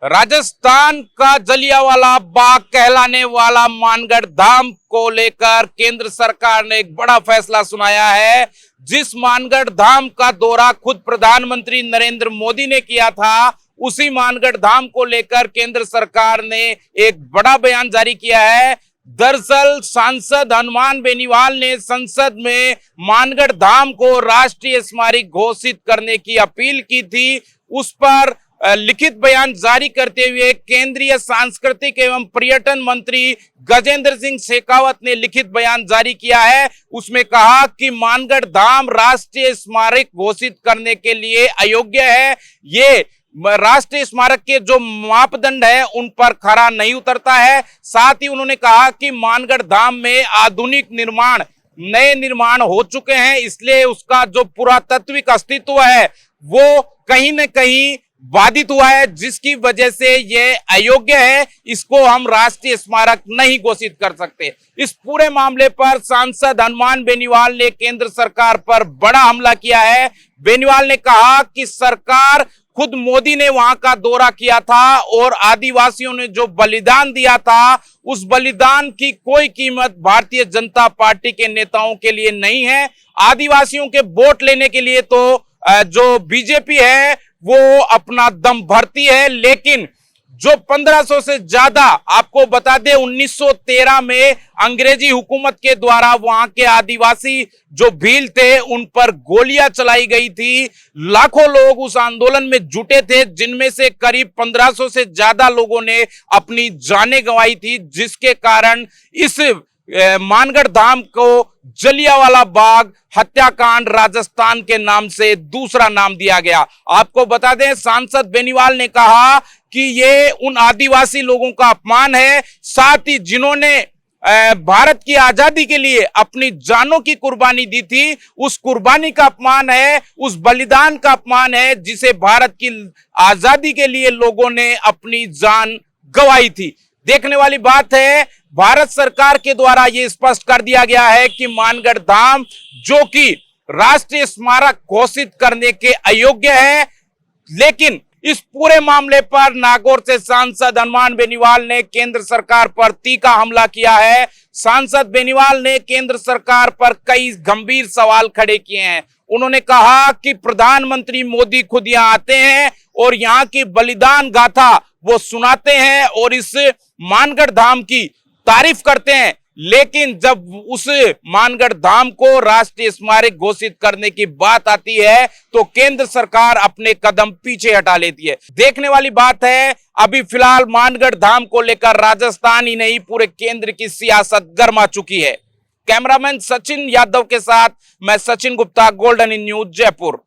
राजस्थान का जलियांवाला बाग कहलाने वाला मानगढ़ धाम को लेकर केंद्र सरकार ने एक बड़ा फैसला सुनाया है। जिस मानगढ़ धाम का दौरा खुद प्रधानमंत्री नरेंद्र मोदी ने किया था, उसी मानगढ़ धाम को लेकर केंद्र सरकार ने एक बड़ा बयान जारी किया है। दरअसल सांसद हनुमान बेनीवाल ने संसद में मानगढ़ धाम को राष्ट्रीय स्मारक घोषित करने की अपील की थी। उस पर लिखित बयान जारी करते हुए केंद्रीय सांस्कृतिक एवं पर्यटन मंत्री गजेंद्र सिंह शेखावत ने लिखित बयान जारी किया है। उसमें कहा कि मानगढ़ धाम राष्ट्रीय स्मारक घोषित करने के लिए अयोग्य है। ये राष्ट्रीय स्मारक के जो मापदंड है उन पर खरा नहीं उतरता है। साथ ही उन्होंने कहा कि मानगढ़ धाम में आधुनिक निर्माण, नए निर्माण हो चुके हैं, इसलिए उसका जो पुरातात्विक अस्तित्व है वो कहीं न कहीं बाधित हुआ है, जिसकी वजह से ये अयोग्य है। इसको हम राष्ट्रीय स्मारक नहीं घोषित कर सकते। इस पूरे मामले पर सांसद हनुमान बेनीवाल ने केंद्र सरकार पर बड़ा हमला किया है। बेनीवाल ने कहा कि सरकार, खुद मोदी ने वहां का दौरा किया था और आदिवासियों ने जो बलिदान दिया था, उस बलिदान की कोई कीमत भारतीय जनता पार्टी के नेताओं के लिए नहीं है। आदिवासियों के वोट लेने के लिए तो जो बीजेपी है वो अपना दम भरती है, लेकिन जो 1500 से ज्यादा, आपको बता दें 1913 में अंग्रेजी हुकूमत के द्वारा वहां के आदिवासी जो भील थे उन पर गोलियां चलाई गई थी। लाखों लोग उस आंदोलन में जुटे थे, जिनमें से करीब 1500 से ज्यादा लोगों ने अपनी जानें गंवाई थी, जिसके कारण इस मानगढ़ धाम को जलियांवाला बाग हत्याकांड राजस्थान के नाम से दूसरा नाम दिया गया। आपको बता दें, सांसद बेनीवाल ने कहा कि ये उन आदिवासी लोगों का अपमान है, साथ ही जिन्होंने भारत की आजादी के लिए अपनी जानों की कुर्बानी दी थी, उस कुर्बानी का अपमान है, उस बलिदान का अपमान है, जिसे भारत की आजादी के लिए लोगों ने अपनी जान गंवाई थी। देखने वाली बात है, भारत सरकार के द्वारा यह स्पष्ट कर दिया गया है कि मानगढ़ धाम जो कि राष्ट्रीय स्मारक घोषित करने के अयोग्य है, लेकिन इस पूरे मामले पर नागौर से सांसद हनुमान बेनीवाल ने केंद्र सरकार पर तीखा हमला किया है। सांसद बेनीवाल ने केंद्र सरकार पर कई गंभीर सवाल खड़े किए हैं। उन्होंने कहा कि प्रधानमंत्री मोदी खुद यहाँ आते हैं और यहाँ की बलिदान गाथा वो सुनाते हैं और इस मानगढ़ धाम की तारीफ करते हैं, लेकिन जब उस मानगढ़ धाम को राष्ट्रीय स्मारक घोषित करने की बात आती है तो केंद्र सरकार अपने कदम पीछे हटा लेती है। देखने वाली बात है, अभी फिलहाल मानगढ़ धाम को लेकर राजस्थान ही नहीं, पूरे केंद्र की सियासत गर्मा चुकी है। कैमरामैन सचिन यादव के साथ मैं Sachin Gupta, golden in news, Jaipur.